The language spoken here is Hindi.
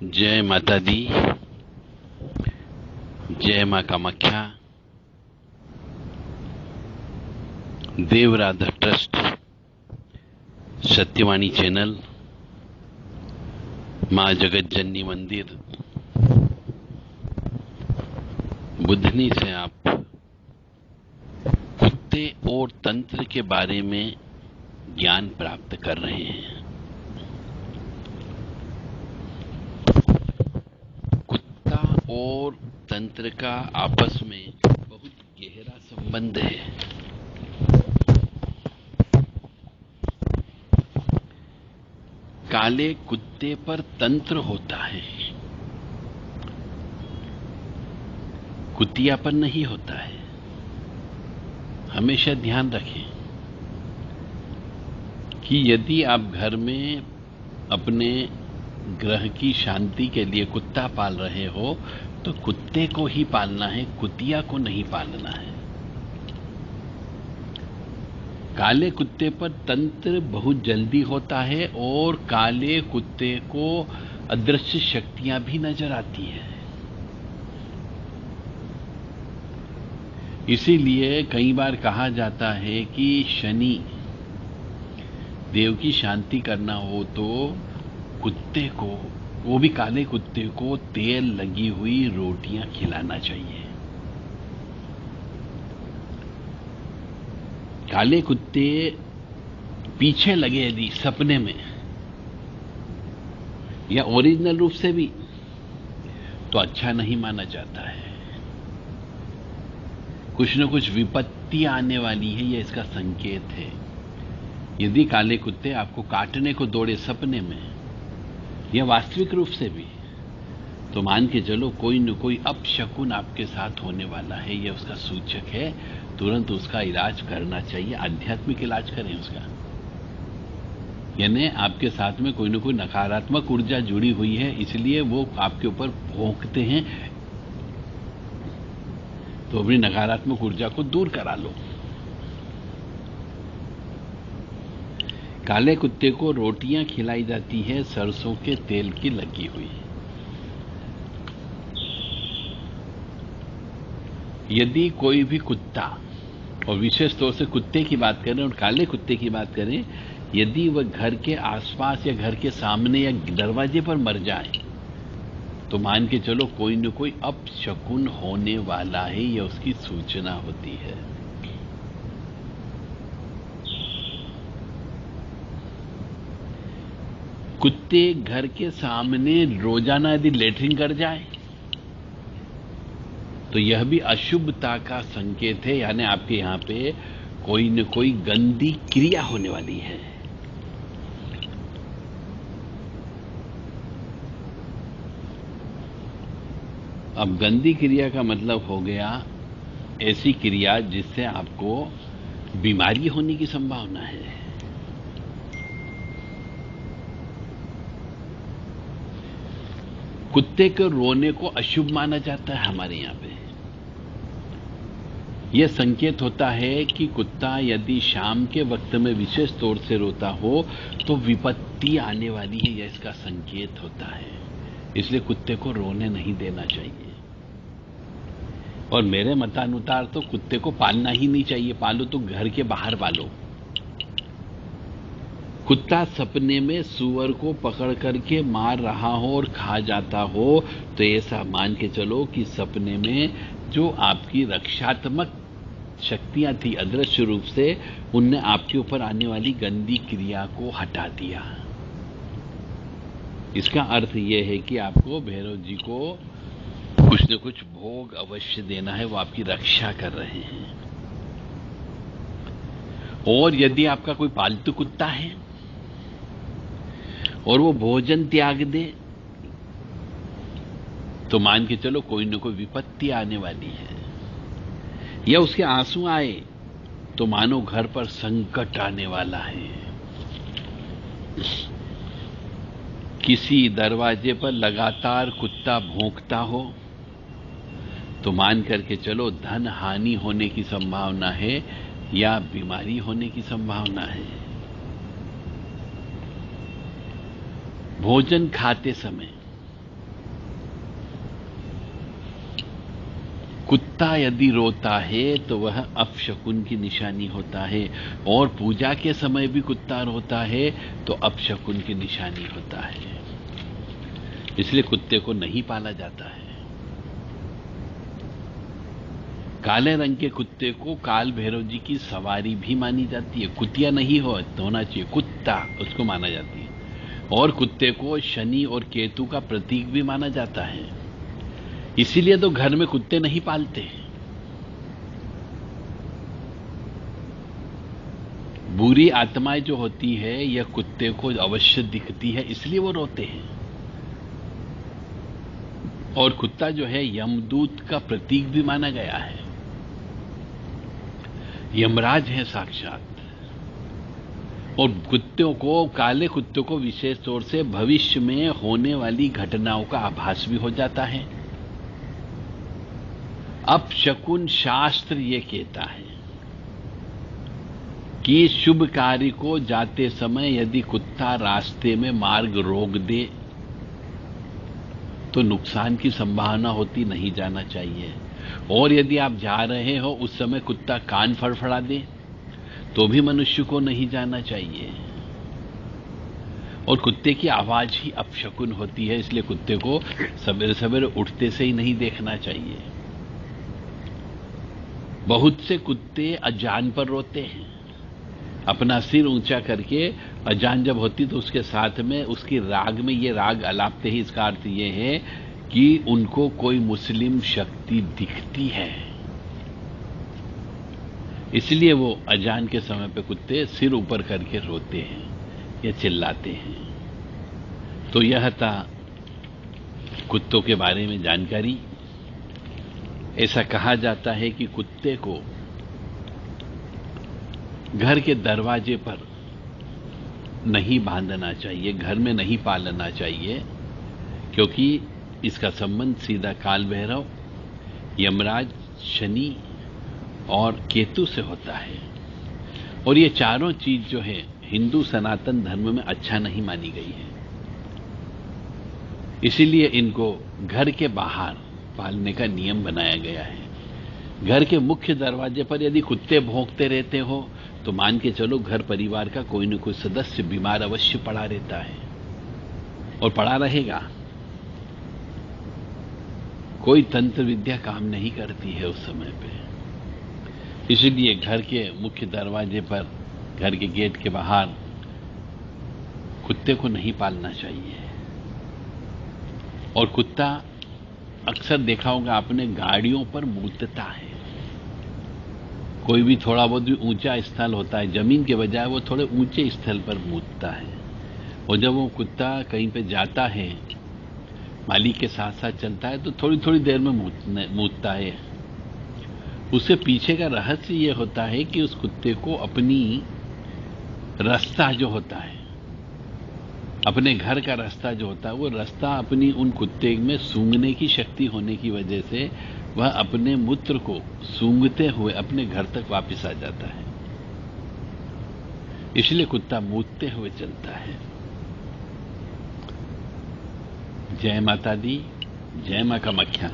जय माता दी। जय मां कामाख्या। देव राधा ट्रस्ट, सत्यवाणी चैनल, मां जगत जननी मंदिर बुधनी से आप कुत्ते और तंत्र के बारे में ज्ञान प्राप्त कर रहे हैं। कुत्ता और तंत्र का आपस में बहुत गहरा संबंध है। काले कुत्ते पर तंत्र होता है, कुतिया पर नहीं होता है। हमेशा ध्यान रखें कि यदि आप घर में अपने ग्रह की शांति के लिए कुत्ता पाल रहे हो तो कुत्ते को ही पालना है, कुतिया को नहीं पालना है। काले कुत्ते पर तंत्र बहुत जल्दी होता है और काले कुत्ते को अदृश्य शक्तियां भी नजर आती हैं। इसीलिए कई बार कहा जाता है कि शनि देव की शांति करना हो तो कुत्ते को, वो भी काले कुत्ते को, तेल लगी हुई रोटियां खिलाना चाहिए। काले कुत्ते पीछे लगे यदि सपने में या ओरिजिनल रूप से भी, तो अच्छा नहीं माना जाता है। कुछ न कुछ विपत्ति आने वाली है, यह इसका संकेत है। यदि काले कुत्ते आपको काटने को दौड़े सपने में या वास्तविक रूप से भी, तो मान के चलो कोई न कोई अपशकुन आपके साथ होने वाला है, यह उसका सूचक है। तुरंत उसका इलाज करना चाहिए, आध्यात्मिक इलाज करें उसका। यानी आपके साथ में कोई न कोई नकारात्मक ऊर्जा जुड़ी हुई है, इसलिए वो आपके ऊपर भौंकते हैं, तो अपनी नकारात्मक ऊर्जा को दूर करा लो। काले कुत्ते को रोटियां खिलाई जाती है सरसों के तेल की लगी हुई। यदि कोई भी कुत्ता, और विशेष तौर से कुत्ते की बात करें और काले कुत्ते की बात करें, यदि वह घर के आसपास या घर के सामने या दरवाजे पर मर जाए तो मान के चलो कोई न कोई अपशकुन होने वाला है, यह उसकी सूचना होती है। कुत्ते घर के सामने रोजाना यदि लेटरिन कर जाए तो यह भी अशुभता का संकेत है, यानी आपके यहां पे कोई न कोई गंदी क्रिया होने वाली है। अब गंदी क्रिया का मतलब हो गया ऐसी क्रिया जिससे आपको बीमारी होने की संभावना है। कुत्ते के रोने को अशुभ माना जाता है हमारे यहां पे। यह संकेत होता है कि कुत्ता यदि शाम के वक्त में विशेष तौर से रोता हो तो विपत्ति आने वाली है, यह इसका संकेत होता है। इसलिए कुत्ते को रोने नहीं देना चाहिए। और मेरे मतानुसार तो कुत्ते को पालना ही नहीं चाहिए। पालो तो घर के बाहर पालो। कुत्ता सपने में सूअर को पकड़ करके मार रहा हो और खा जाता हो तो ऐसा मान के चलो कि सपने में जो आपकी रक्षात्मक शक्तियां थी अदृश्य रूप से, उनने आपके ऊपर आने वाली गंदी क्रिया को हटा दिया। इसका अर्थ यह है कि आपको भैरव जी को कुछ न कुछ भोग अवश्य देना है, वो आपकी रक्षा कर रहे हैं। और यदि आपका कोई पालतू कुत्ता है और वो भोजन त्याग दे तो मान के चलो कोई न कोई विपत्ति आने वाली है। या उसके आंसू आए तो मानो घर पर संकट आने वाला है। किसी दरवाजे पर लगातार कुत्ता भौंकता हो तो मान करके चलो धन हानि होने की संभावना है या बीमारी होने की संभावना है। भोजन खाते समय कुत्ता यदि रोता है तो वह अपशकुन की निशानी होता है, और पूजा के समय भी कुत्ता रोता है तो अपशकुन की निशानी होता है। इसलिए कुत्ते को नहीं पाला जाता है। काले रंग के कुत्ते को काल भैरव जी की सवारी भी मानी जाती है। कुतिया नहीं होना चाहिए, कुत्ता उसको माना जाती है। और कुत्ते को शनि और केतु का प्रतीक भी माना जाता है। इसीलिए तो घर में कुत्ते नहीं पालते। बुरी आत्माएं जो होती है यह कुत्ते को अवश्य दिखती है, इसलिए वो रोते हैं। और कुत्ता जो है यमदूत का प्रतीक भी माना गया है। यमराज है साक्षात। और कुत्तों को, काले कुत्तों को विशेष तौर से भविष्य में होने वाली घटनाओं का आभास भी हो जाता है। अपशकुन शास्त्र ये कहता है कि शुभ कार्य को जाते समय यदि कुत्ता रास्ते में मार्ग रोक दे तो नुकसान की संभावना होती, नहीं जाना चाहिए। और यदि आप जा रहे हो उस समय कुत्ता कान फड़फड़ा दे तो भी मनुष्य को नहीं जाना चाहिए। और कुत्ते की आवाज ही अपशकुन होती है, इसलिए कुत्ते को सवेरे सवेरे उठते से ही नहीं देखना चाहिए। बहुत से कुत्ते अजान पर रोते हैं, अपना सिर ऊंचा करके। अजान जब होती तो उसके साथ में उसकी राग में ये राग अलापते ही इसका अर्थ ये है कि उनको कोई मुस्लिम शक्ति दिखती है। इसलिए वो अजान के समय पे कुत्ते सिर ऊपर करके रोते हैं या चिल्लाते हैं। तो यह था कुत्तों के बारे में जानकारी। ऐसा कहा जाता है कि कुत्ते को घर के दरवाजे पर नहीं बांधना चाहिए, घर में नहीं पालना चाहिए, क्योंकि इसका संबंध सीधा काल भैरव, यमराज, शनि और केतु से होता है। और ये चारों चीज जो है हिंदू सनातन धर्म में अच्छा नहीं मानी गई है। इसीलिए इनको घर के बाहर पालने का नियम बनाया गया है। घर के मुख्य दरवाजे पर यदि कुत्ते भौंकते रहते हो तो मान के चलो घर परिवार का कोई न कोई सदस्य बीमार अवश्य पड़ा रहता है और पड़ा रहेगा। कोई तंत्र विद्या काम नहीं करती है उस समय पे। इसलिए घर के मुख्य दरवाजे पर, घर के गेट के बाहर कुत्ते को नहीं पालना चाहिए। और कुत्ता अक्सर देखा होगा आपने, गाड़ियों पर मूतता है। कोई भी थोड़ा बहुत भी ऊंचा स्थल होता है, जमीन के बजाय वो थोड़े ऊंचे स्थल पर मूतता है। और जब वो कुत्ता कहीं पे जाता है, मालिक के साथ साथ चलता है, तो थोड़ी थोड़ी देर में मूतता है। उसके पीछे का रहस्य ये होता है कि उस कुत्ते को अपनी रास्ता जो होता है, अपने घर का रास्ता जो होता है, वो रास्ता अपनी उन कुत्ते में सूंघने की शक्ति होने की वजह से वह अपने मूत्र को सूंघते हुए अपने घर तक वापस आ जाता है। इसलिए कुत्ता मूतते हुए चलता है। जय माता दी, जय मां कामाख्या।